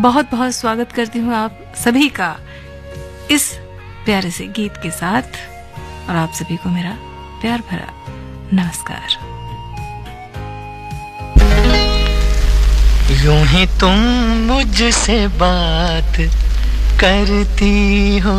बहुत बहुत स्वागत करती हूँ आप सभी का इस प्यारे से गीत के साथ और आप सभी को मेरा प्यार भरा नमस्कार। यूं ही तुम मुझसे बात करती हो,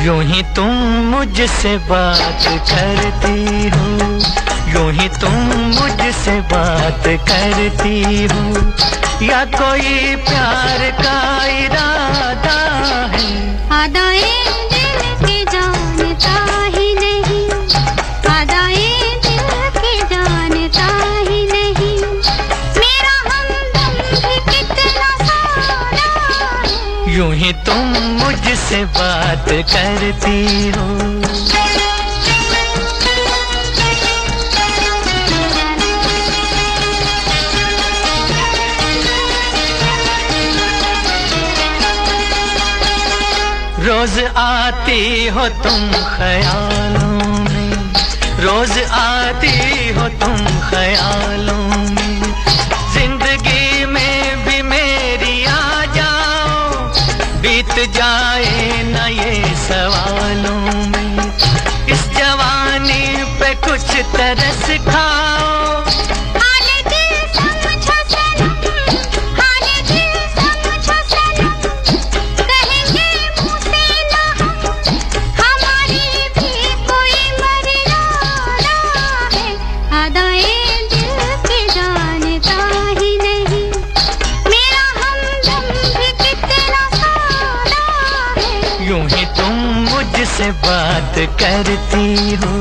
यूं ही तुम मुझसे बात करती हो, यूं ही तुम मुझसे बात करती हो, या कोई प्यार का इरादा है? आदाए दिल के जानता ही नहीं, आदाए दिल के जानता ही नहीं, मेरा हमदम भी कितना सारा है। यूं ही तुम मुझसे बात करती हो। रोज आती हो तुम ख्यालों में, रोज आती हो तुम ख्यालों में, जिंदगी में भी मेरी आ जाओ, बीत जाए न ये सवालों में, इस जवानी पे कुछ तरस खाओ। से बात करती हो।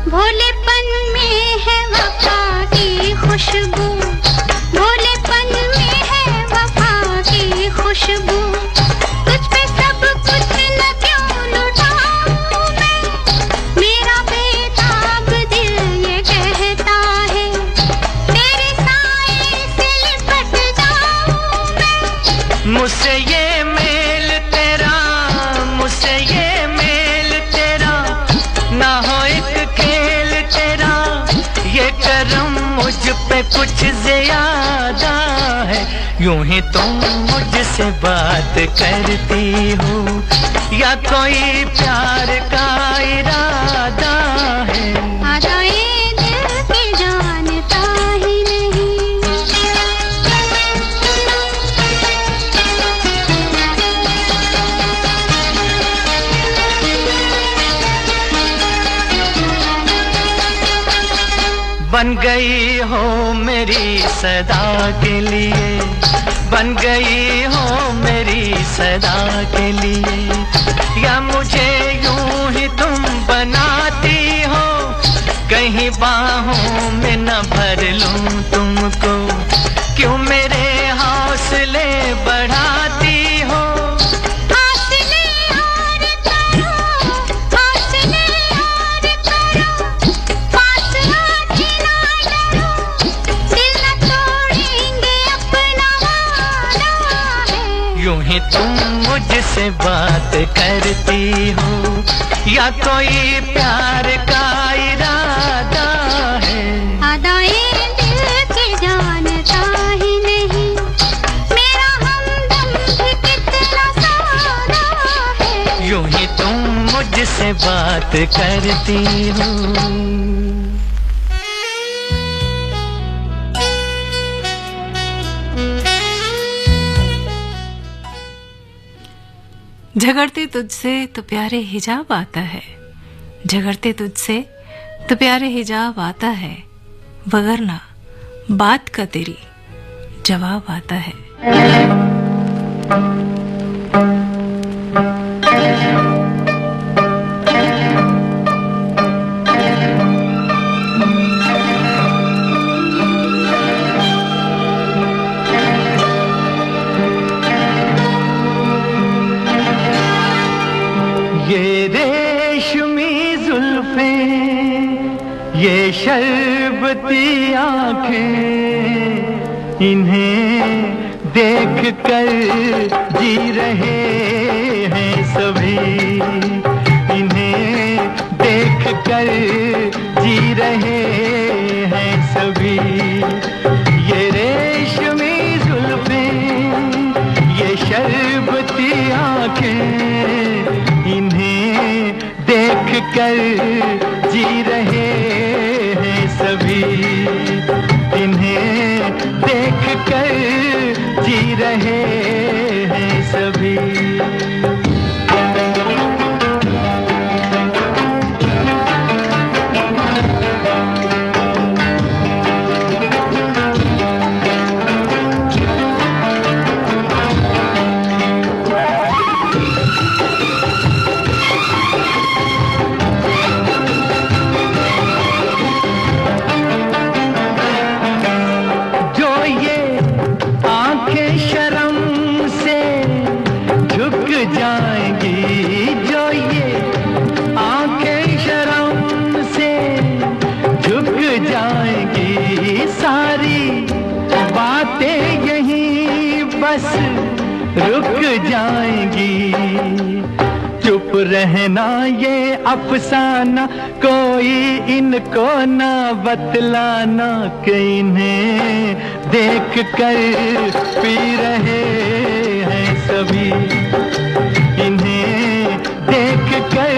भोलेपन में है वफा की खुशबू, भोलेपन में है वफा की खुशबू, मुझसे ये मेल तेरा, मुझसे ये मेल तेरा, ना हो एक खेल तेरा, ये करम मुझ पे कुछ ज्यादा है। यूं ही तुम मुझसे बात करती हो, या कोई प्यार का इरादा है? आदाए दिल के जानता ही नहीं। बन गई हो मेरी सदा के लिए, बन गई हो मेरी सदा के लिए, या मुझे यूं ही तुम बनाती हो, कहीं बाहों में न भर लूं तुमको, क्यों मेरे हौसले बढ़ाती हो? यूं ही तुम मुझसे बात करती हो, या कोई प्यार का इरादा है? आदाए दिल के जानता ही नहीं, मेरा हमदम भी कितना सारा है। यूं ही तुम मुझसे बात करती हो। झगड़ते तुझसे तो प्यारे हिजाब आता है, झगड़ते तुझसे तो प्यारे हिजाब आता है, वगरना बात का तेरी जवाब आता है। शर्बती आंखें, इन्हें देख कर जी रहे हैं सभी, इन्हें देख कर जी रहे हैं सभी। ये रेशमी जुल्फें, ये शर्बती आंखें, इन्हें देख कर जी रहे हैं सभी, इन्हें देख कर जी रहे हैं सभी। रुक जाएंगी, चुप रहना ये अफसाना, कोई इनको ना बतलाना, कि इन्हें देख कर पी रहे हैं सभी, इन्हें देख कर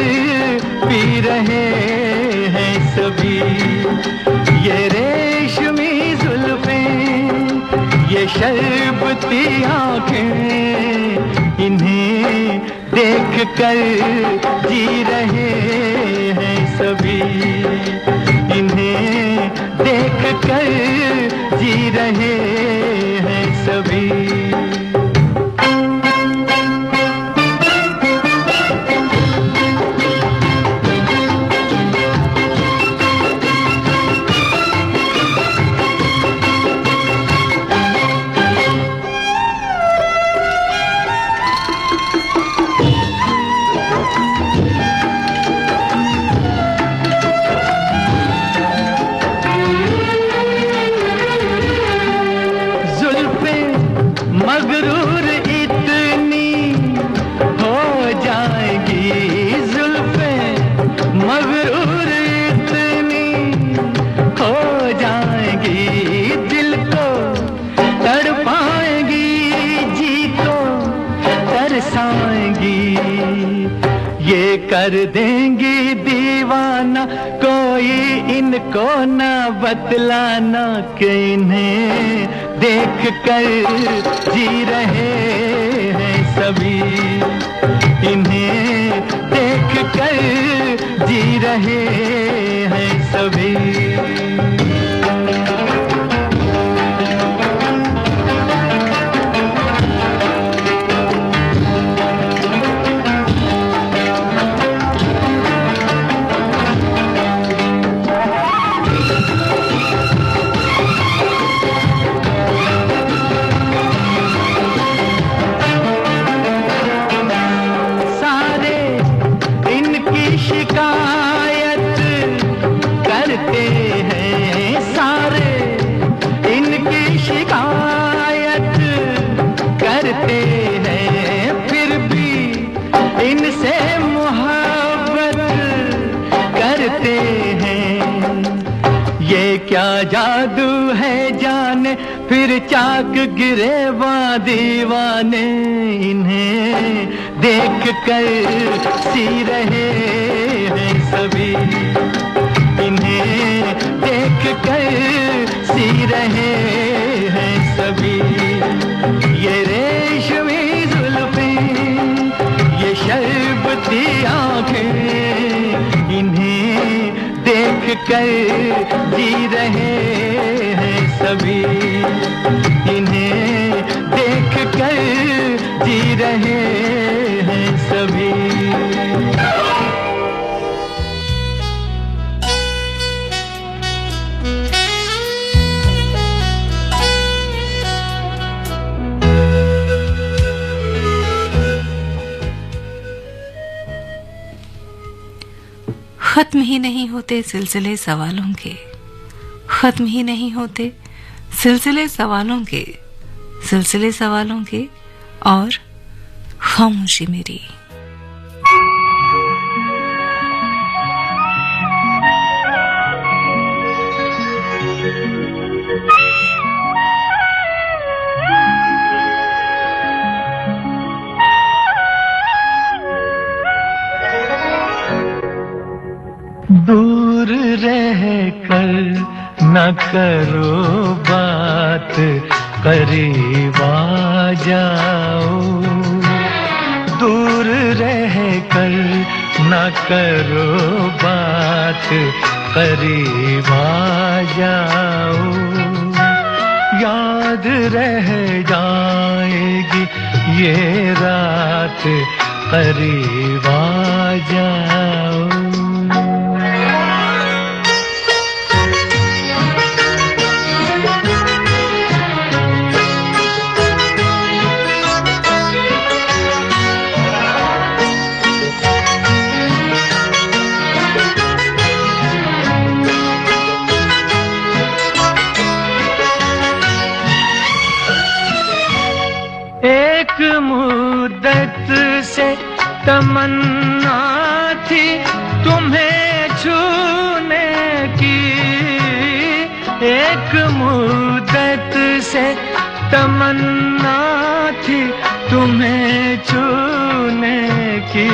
पी रहे हैं सभी। ये रेशमी जुल्फें, ये शर्बती आंखें, इन्हें देख कर जी रहे हैं सभी, इन्हें देख कर जी रहे हैं सभी। मगरूर इतनी हो जाएगी जुल्फें, मगरूर इतनी हो जाएगी, दिल को तड़पाएंगी, जी को तरसाएंगी, ये कर देंगी दीवाना, कोई इनको ना बतलाना, कि इन्हें देख कर जी रहे हैं सभी, इन्हें देख कर जी रहे हैं सभी। शिकायत करते हैं सारे, इनकी शिकायत करते हैं, फिर भी इनसे मोहब्बत करते हैं। ये क्या जादू है जाने, फिर चाक गिरेवा दीवाने, इन्हें देख कर सी रहे हैं सभी, इन्हें देख कर सी रहे हैं सभी। ये रेशमी जुल्फें, ये शर्बती आंखें, इन्हें देख कर जी रहे हैं सभी, इन्हें देख कर जी रहे हैं सभी। खत्म ही नहीं होते सिलसिले सवालों के, खत्म ही नहीं होते सिलसिले सवालों के और खामोशी मेरी। दूर रह कर न करो बात, करीब आ जाओ। दूर रह कर न करो बात, करीब आ जाओ। याद रह जाएगी ये रात, करीब आ जाओ। एक मुद्दत से तमन्ना थी तुम्हें छूने की, एक मुद्दत से तमन्ना थी तुम्हें छूने की।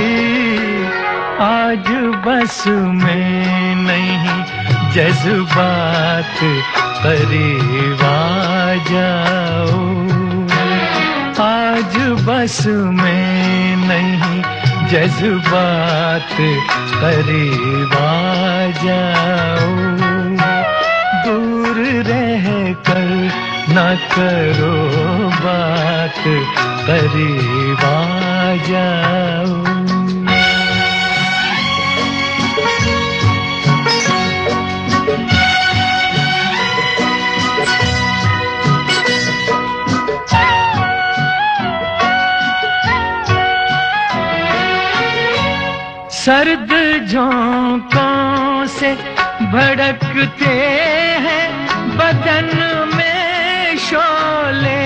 आज बस में नहीं जज्बात, करीब आ जाओ। आज बस में नहीं जज्बात, करीब आ जाओ। दूर रह कर न करो बात, करीब आ जाओ। सर्द झोंकों से भड़कते हैं बदन में शोले,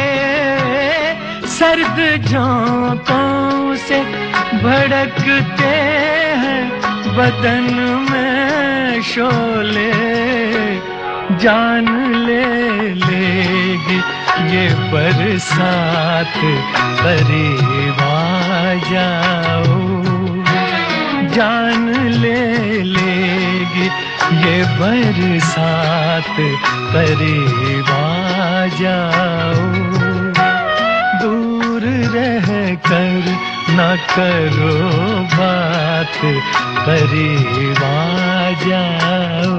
सर्द झोंकों से भड़कते हैं बदन में शोले। जान ले लेगी ये बरसात, करीब आ जाओ। जान ले लेगी ये बरसात, करीब आ जाओ। दूर रह कर न करो बात, करीब आ जाओ।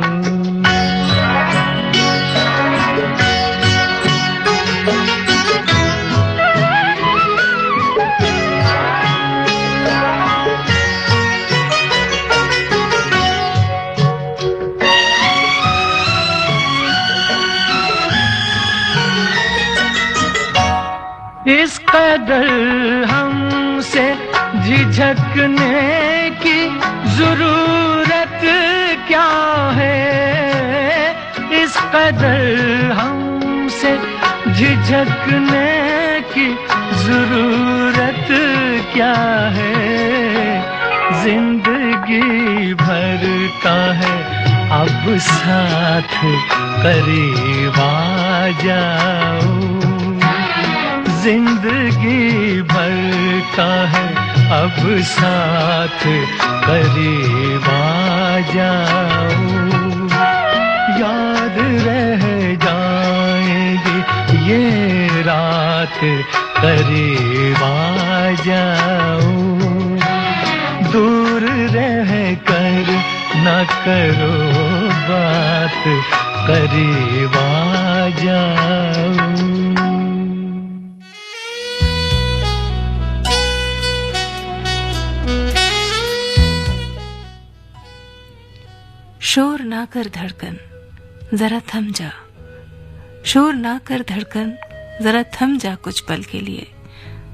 इस कदर हमसे झिझकने की जरूरत क्या है, इस कदर हमसे झिझकने की जरूरत क्या है। जिंदगी भर का है अब साथ, करीब आ जाओ। जिंदगी भर का है अब साथ, करीब आ जाओ। याद रह जाएगी ये रात, करीब आ जाओ। दूर रह कर न करो बात, करीब आ जाओ। शोर ना कर धड़कन जरा थम जा, शोर ना कर धड़कन जरा थम जा कुछ पल के लिए।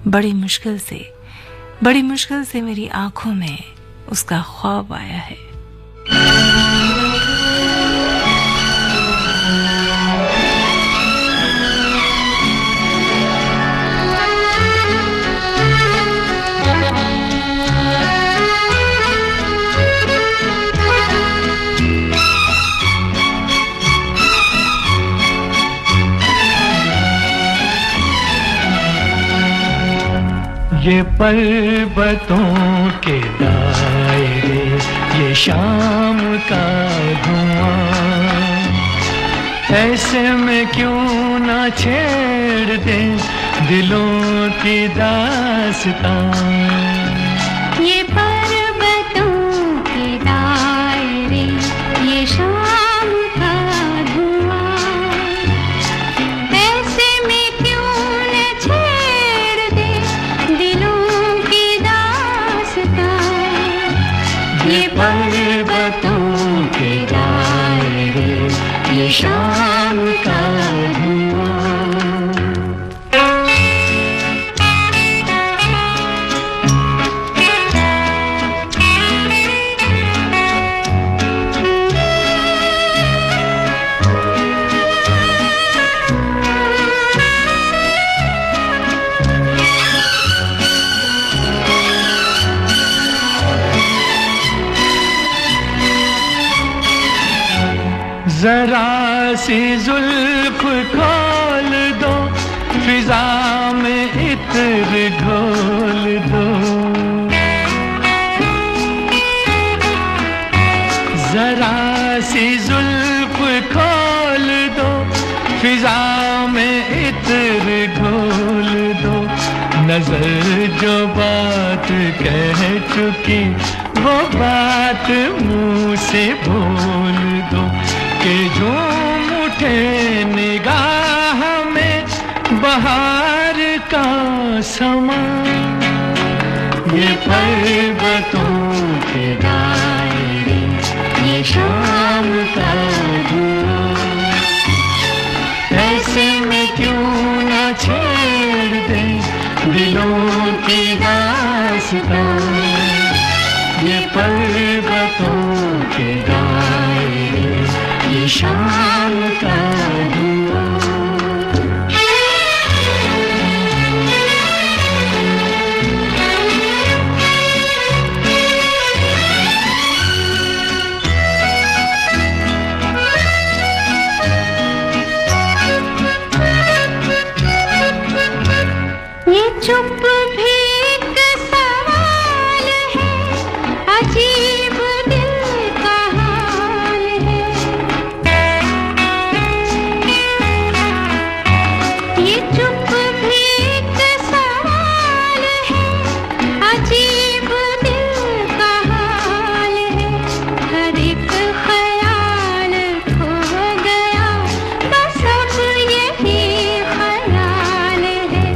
बड़ी मुश्किल से मेरी आंखों में उसका ख्वाब आया है। ये पर्वतों के दायरे, ये शाम का धुआं, ऐसे में क्यों ना छेड़ दे दिलों की दास्तां। ये पर्वतों के दायरे, ये शाम का धुआं, ऐसे में क्यों न छेड़ दे दिलों की दास्तां। ये पर्वतों के दायरे, ये शाम का धुआं। जरा सी जुल्फ खोल दो, फिजा में इत्र घोल दो। जरा सी जुल्फ खोल दो, फिजा में इत्र घोल दो। नजर जो बात कह चुकी, वो बात मुंह से बोल दो। कि झूम उठे निगाह में बहार का समा। ये पर्वतों के दायरे, ये शाम का धुआं, ऐसे में क्यों ना छेड़ दे दिलों की दास्तां। ये पर्वतों के दायरे, ये शाम का धुआं। ये चुप भी एक सवाल है, अजीब दिल का हाल है। ये चुप भी एक सवाल है, अजीब दिल का हाल है। हर एक ख्याल खो गया, बस अब यही ख्याल है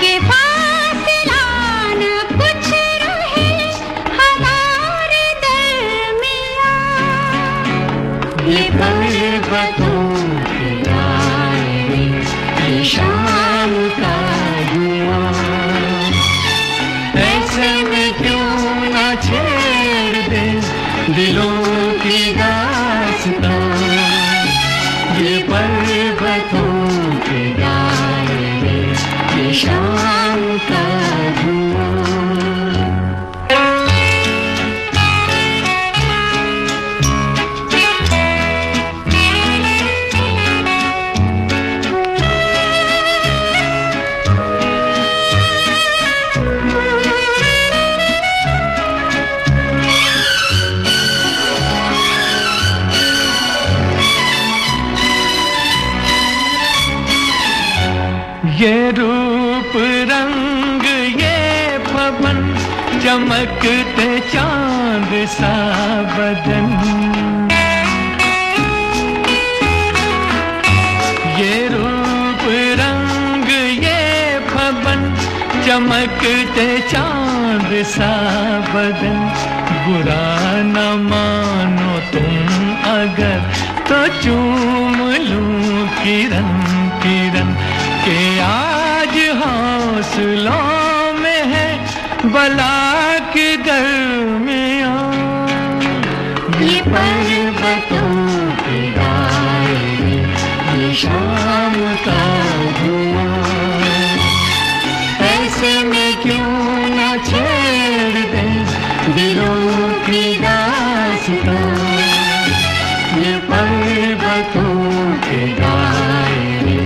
कि फासला न कुछ रहे हमारे दरमियां। ये पर्वतों के दायरे, ये शाम का धुआं, ऐसे में क्यों ना छेड़ दे दिलों की दास्तां। ये पर्वतों के दायरे, ये शाम का धुआं। ये रूप रंग ये पवन, चमकते चांद सा बदन। ये रूप रंग ये पवन, चमकते चांद सा बदन। बुरा न मानो तुम अगर, तो चूम लूं किरण किरण। कि आज हौसलों में है बला के दरमियां। ये पर्वतों के दायरे, ये शाम का धुआं, ऐसे में क्यों ना छेड़ दे दिलों की दास्तां। ये पर्वतों के दायरे,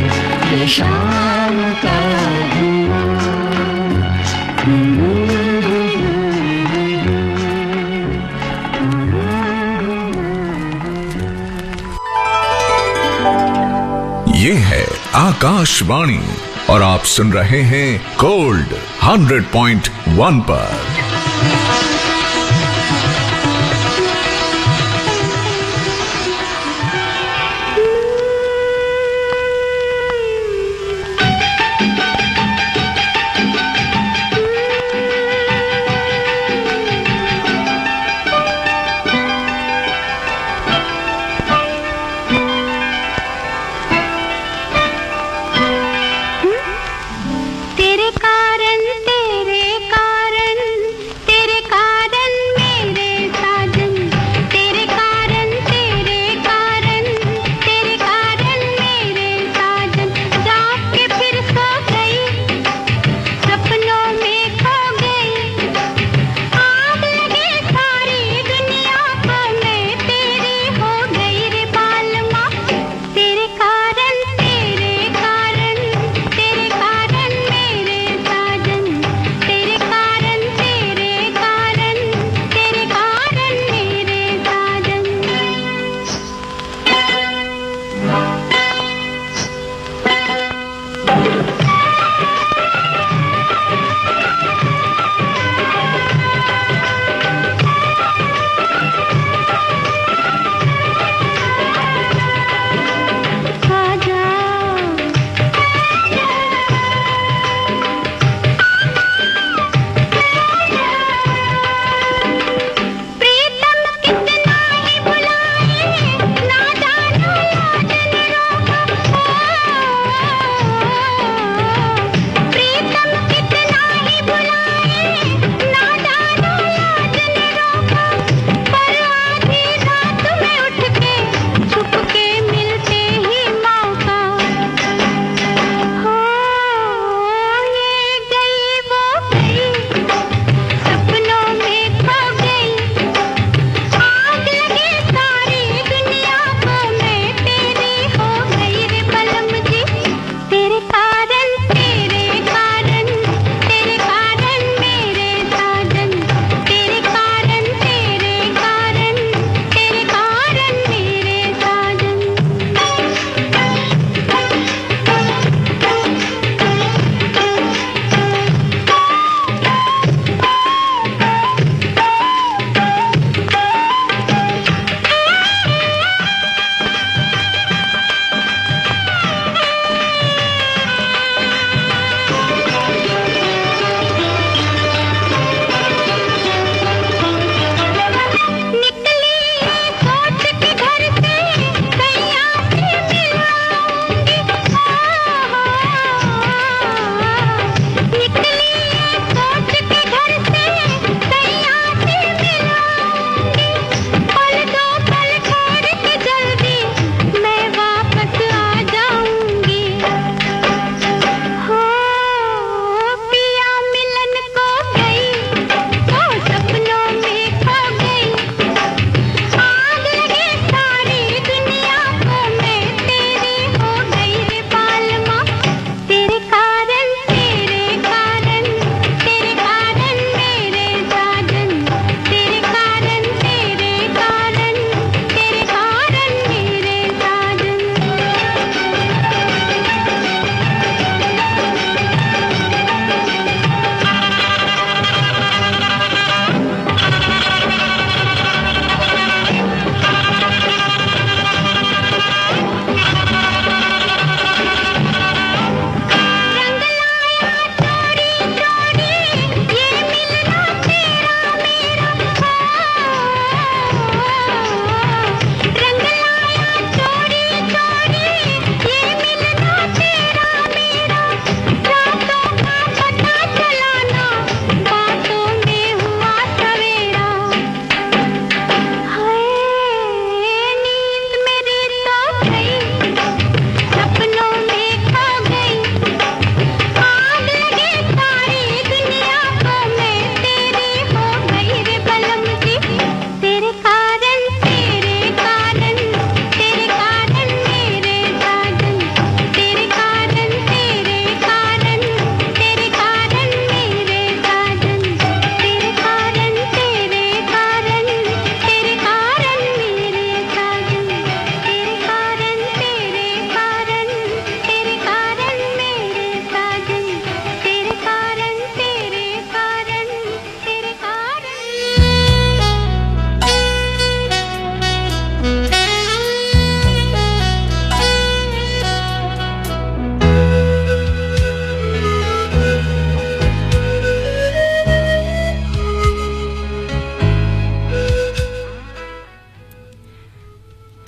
ये शाम का धुआं। आकाशवाणी और आप सुन रहे हैं गोल्ड 100.1 पर। तेरे कारण तेरे कारण तेरे कारण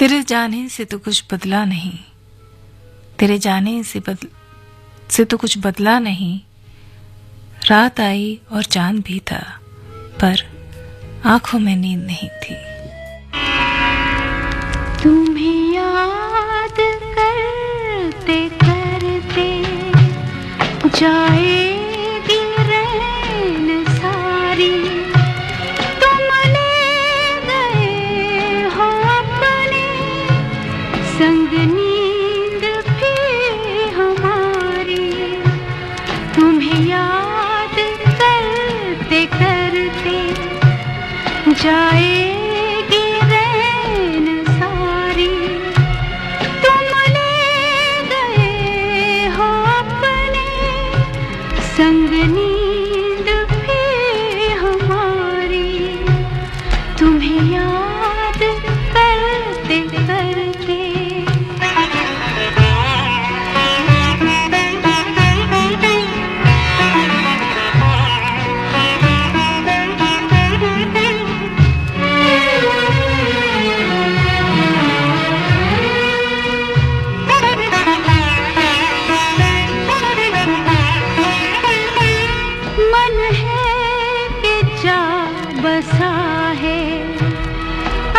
तेरे जाने से तो कुछ बदला नहीं, तेरे जाने से तो कुछ बदला नहीं। रात आई और चांद भी था, पर आंखों में नींद नहीं थी। तुम्हें याद करते करते जाएगी रैन सारी, तुम ले गए हो अपने संग नींद भी हमारी। तुम्हें याद करते करते जाएगी रैन सारी, तुम ले गए हो अपने संग नींद भी हमारी। तुम्हें याद करते करते मन है कि जा बसा है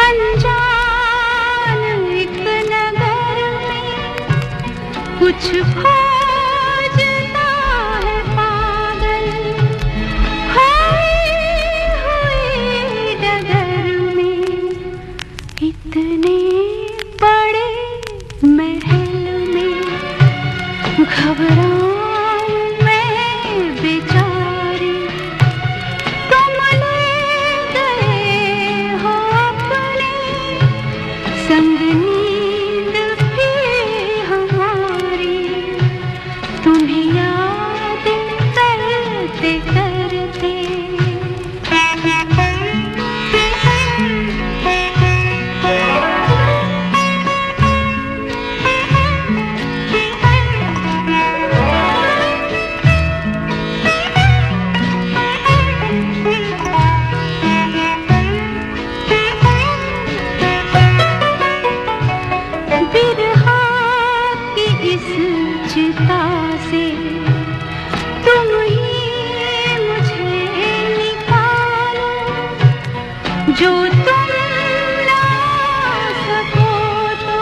अनजान एक नगर में, कुछ खोजता है पागल खोई हुई डगर में। इतने बड़े महल में घबराऊं मैं बेचारी, तुम ले गए हो अपने संग नींद भी हमारी। तुम्हें याद करते करते बिरहा की इस चिता से तुम ही मुझे निकालो, जो तुम ना सको तो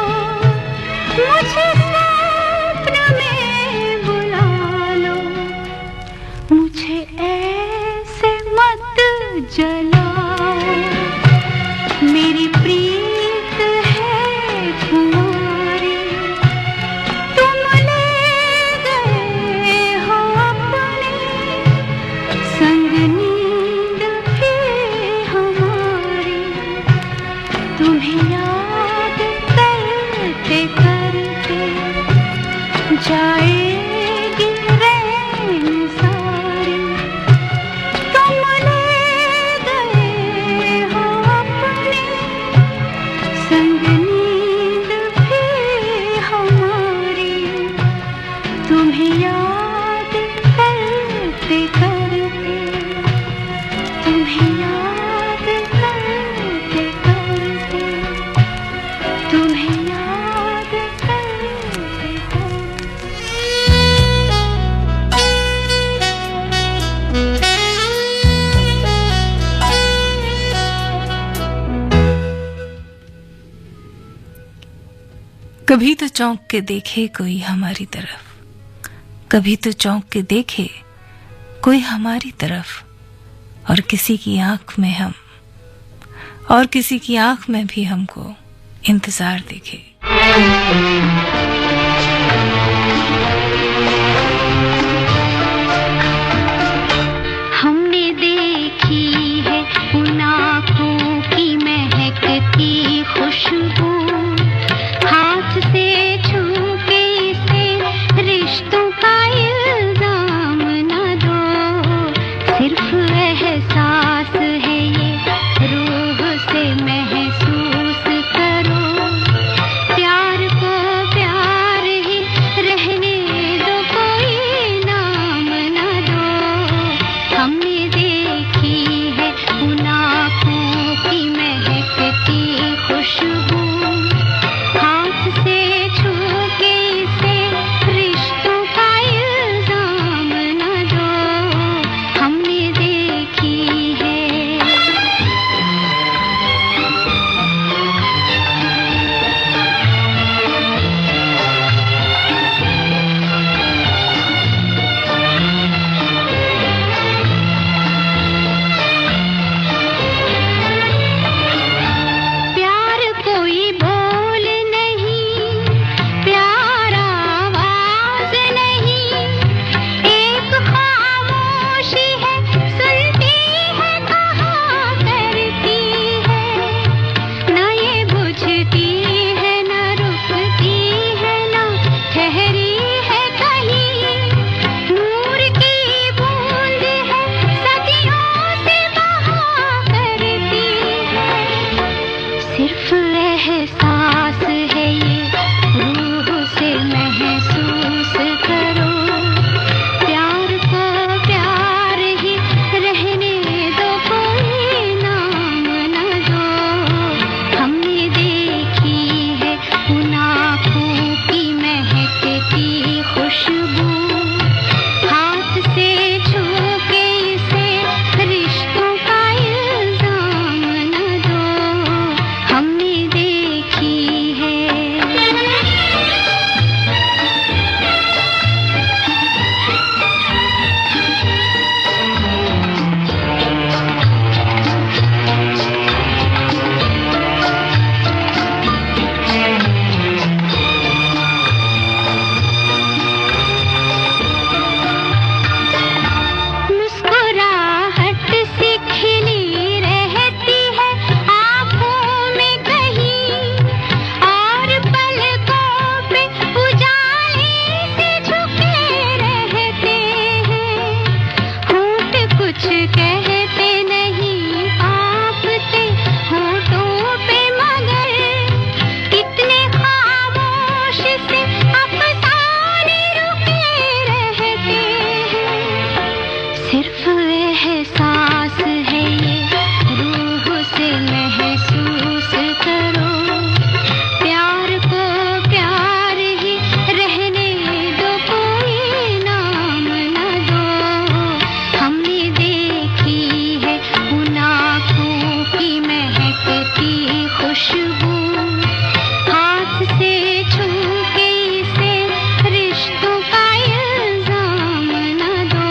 मुझे स्वप्न में बुला लो। मुझे ऐसे मत जलाओ, मेरी प्रीत है कुंवारी। तुम ले गए हो अपने संग नींद भी हमारी। तुम्हें याद करते करते जाएगी रैन सारी, तुम ले गए हो अपने संग नींद भी हमारी। तुम्हें याद करते करते, तुम्हें याद करते करते, तुम्हें याद करते कभी तो चौंक के देखे कोई हमारी तरफ, कभी तो चौंक के देखे कोई हमारी तरफ, और किसी की आंख में हम, और किसी की आंख में भी हमको इंतजार दिखे। हमने देखी है उन आँखों की महकती खुशबू, हाथ से छू के इसे रिश्तों का इल्जाम न दो। सिर्फ एहसास है ये, रूह से महसूस करो प्यार को, प्यार कुछ कहते नहीं आप थे होठों पे मगर कितने खामोश से अफसाने रुके रहते हैं सिर्फ एहसास है ये रूह से महसूस करो प्यार को प्यार ही रहने दो कोई नाम न दो हमने देखी है उन आँखों की महकती खुशबू हाथ से छू के इसे रिश्तों का इल्जाम न दो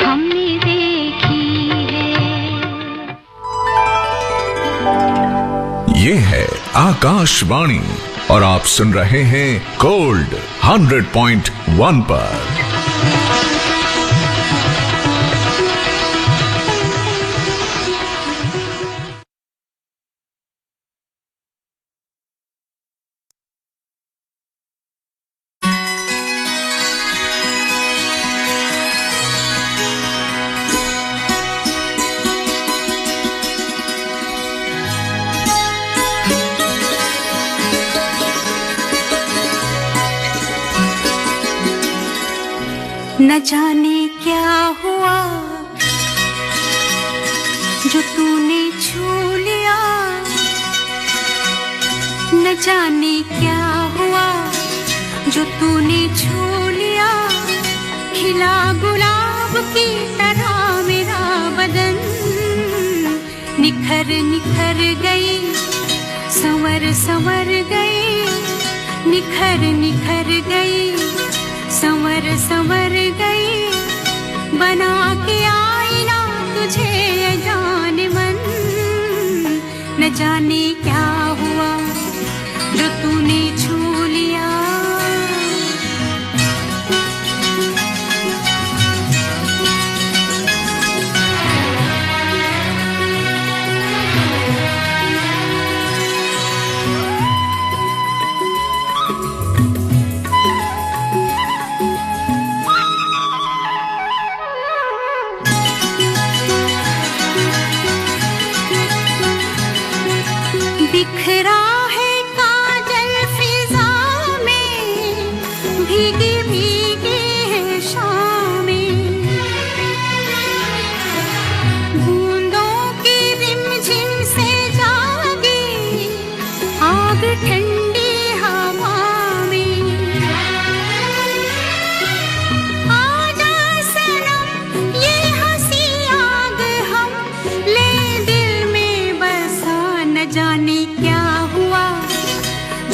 हमने देखी है ये है आकाशवाणी और आप सुन रहे हैं गोल्ड 100.1 पर। न जाने क्या हुआ जो तूने छू लिया न जाने क्या हुआ जो तूने छू लिया खिला गुलाब की तरह मेरा बदन निखर निखर गई संवर संवर गई निखर निखर गई संवर संवर गई बना के आईना तुझे जान मन न जाने क्या हुआ जो तूने छू लिया बिखरा है काजल फिजा में भीगी भीगी है शामें बूंदों की रिमझिम से जागी आग ठंडी हवा में आजा सनम ये हंसी आग हम ले दिल में बसा न जाने क्या हुआ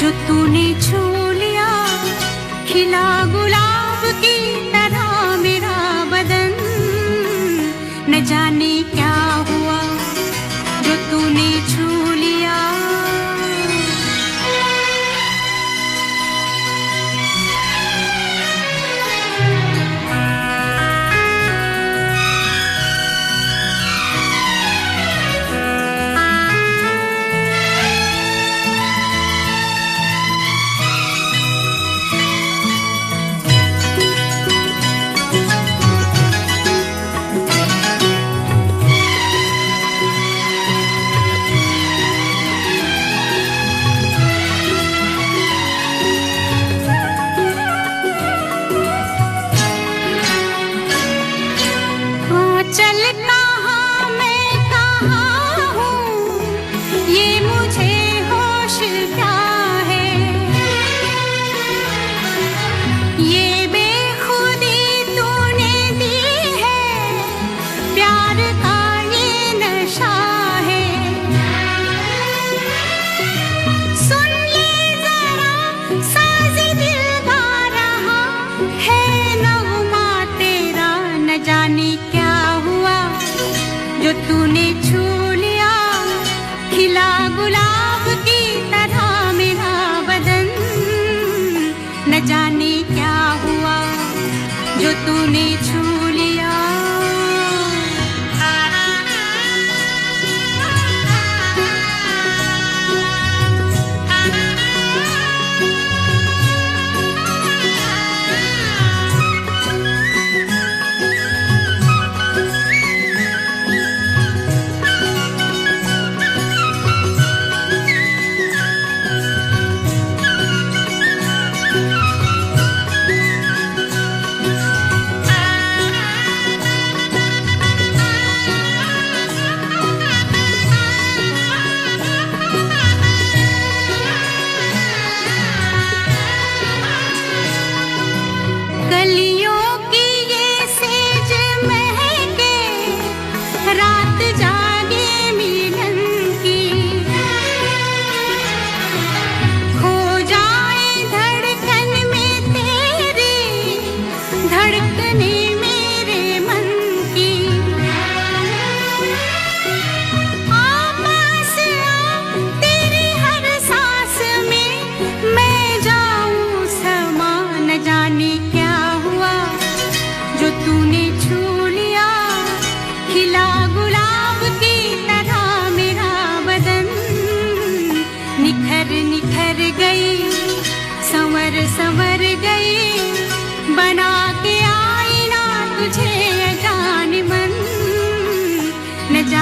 जो तूने छू लिया खिला गुलाब की तरह मेरा बदन न जाने क्या हुआ जो तूने छू लिया चल कहाँ मैं कहाँ हूँ ये मुझे होश क्या है ये बेखुदी तूने दी है प्यार का ये नशा है सुन ले जरा साज़ी दिल गा रहा है नगमा तेरा न जाने क्या जो तूने छू लिया खिला गुलाब की तरह मेरा बदन न जाने क्या हुआ जो तूने छू लिया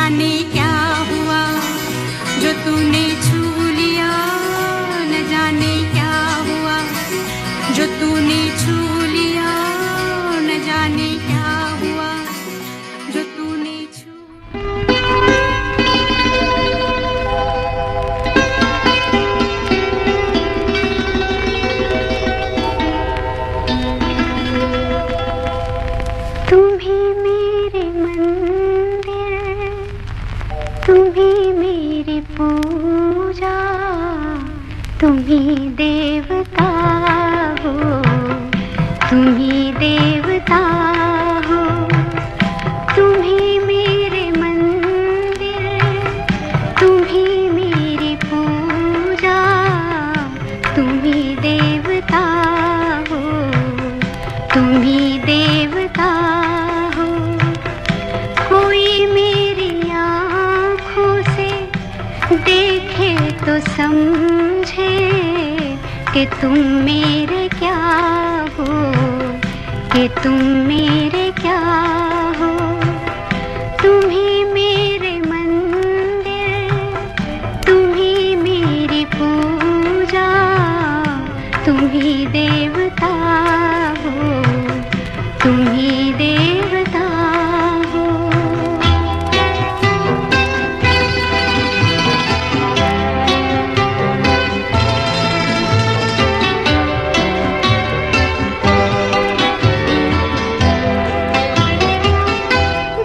जाने क्या हुआ जो तूने छू लिया, न जाने क्या हुआ जो तूने छू लिया, न जाने क्या हुआ जो तूने छू। तुम्ही मेरे मंदिर, तुम्ही मेरी पूजा, तुम्ही देवता हो, तुम्ही देवता हो। तुम्ही मेरे मंदिर, तुम्ही मेरी पूजा, तुम्ही देवता हो, तुम्ही देवता हो। कोई मेरी आँखों से देखे तो समझे कि तुम मेरे क्या हो, कि तुम मेरे क्या हो। तुम्ही मेरे मंदिर, तुम्ही मेरी पूजा, तुम्ही देवता हो, तुम्ही देवता हो।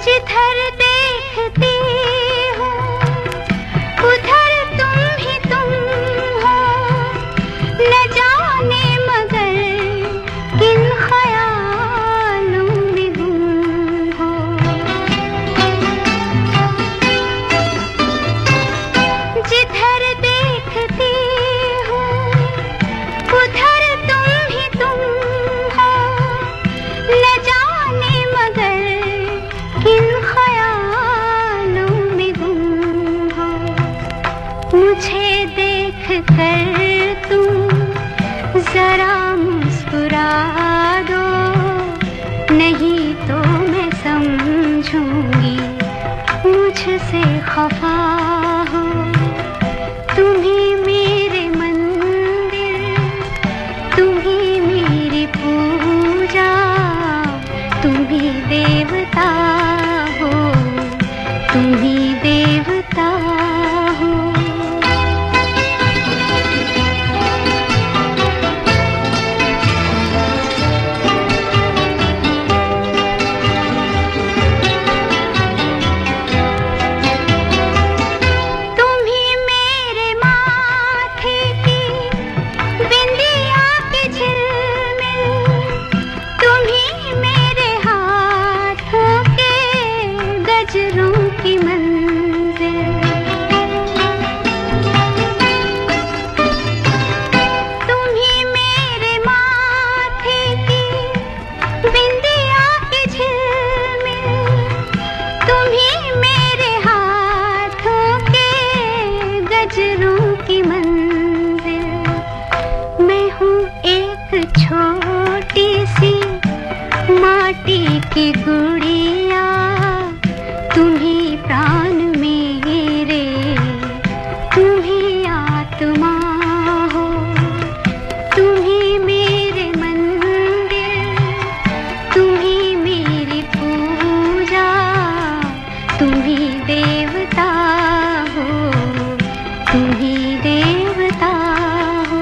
जिधर देखती हूँ उधर तुम ही तुम हो, न जाने मगर किन ख्यालों में गुम हो। जिधर देखती हूँ उधर तुम ही तुम हो, न जाने मगर किन ख्यालों में गुम हो। मुझे देख कर तुम जरा मुस्कुरा दो, नहीं तो मैं समझूंगी मुझसे खफा हो। तुम्ही मेरे मंदिर, तुम्ही मेरी पूजा, तुम्ही देवता हो, तुम्ही देवता हो। तुम्ही मेरे माथे की बिंदिया की झिलमिल, तुम्ही मेरे हाथों के गजरों की मंजिल। तुम्ही मेरे माथे की बिंदिया की झिलमिल, तुम्ही मेरे हाथों के गजरों की मंजिल। मैं हूँ एक छोटी सी माटी की गुड़िया, तुम्ही प्राण मेरे, तुम्ही आत्मा हो। तुम्ही मेरे मंदिर, तुम्ही मेरी पूजा, तुम्ही देवता हो, तुम्ही देवता हो।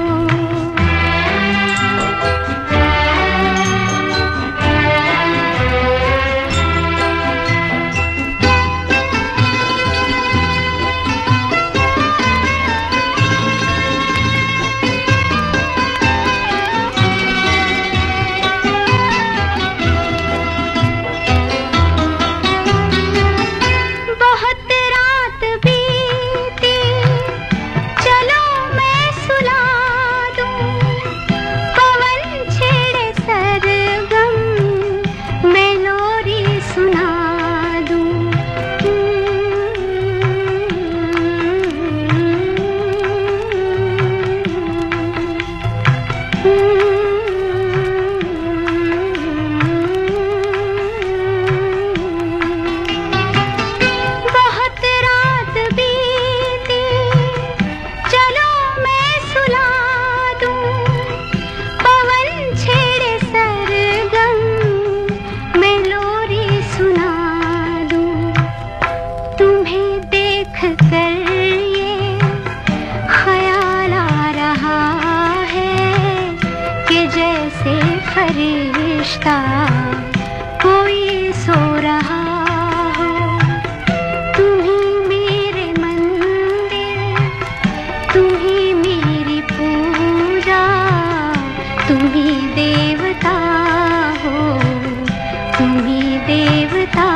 देवता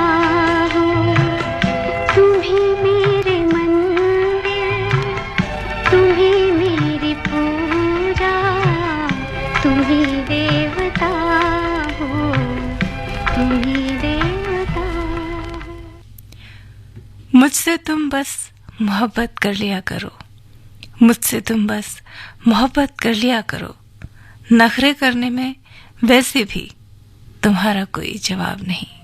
हो, तुम ही मेरे मंदिर, तुम ही मेरी पूजा, तुम ही देवता हो, तुम ही देवता हो। मुझसे तुम बस मोहब्बत कर लिया करो, मुझसे तुम बस मोहब्बत कर लिया करो, नखरे करने में वैसे भी तुम्हारा कोई जवाब नहीं।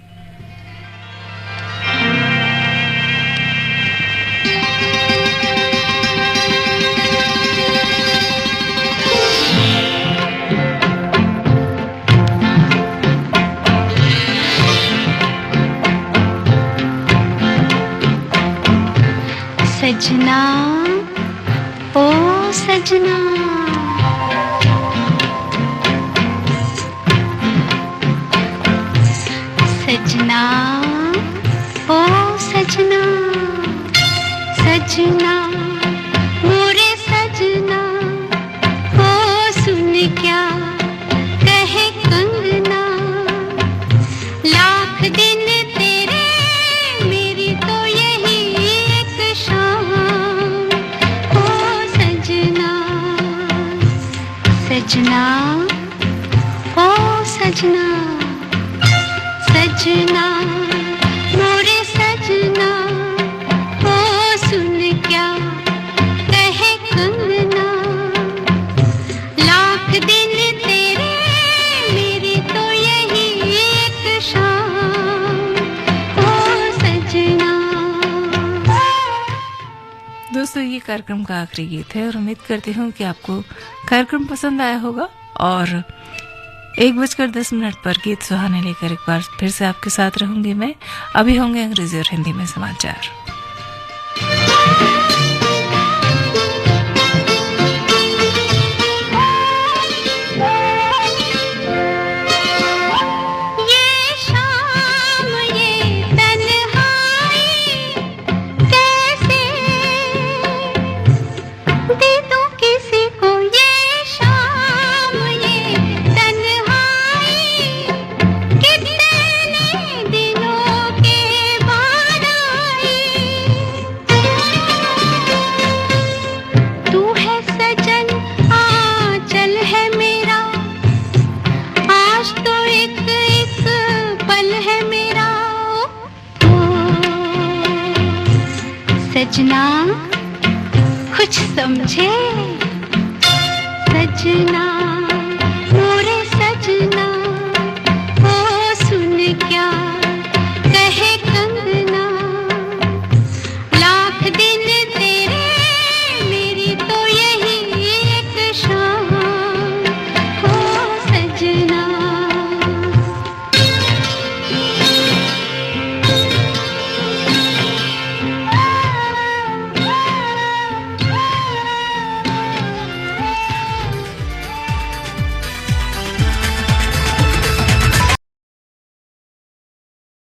सजना ओ सजना, सजना ओ सजना, सजना मोरे सजना, ओ सुन क्या कहे कंगना, लाख दिन तेरे मेरी तो यही एक शाम, ओ सजना, सजना ओ सजना, सजना मोरे सजना, ओ सुन क्या कहे कंगना, लाख दिन तेरे मेरी तो यही एक शाम, ओ सजना। दोस्तों, ये कार्यक्रम का आखिरी गीत है और उम्मीद करती हूँ कि आपको कार्यक्रम पसंद आया होगा। और 1:10 पर गीत सुहाने लेकर एक बार फिर से आपके साथ रहूंगी मैं। अभी होंगे अंग्रेजी और हिंदी में समाचार। सजना कुछ समझे, सजना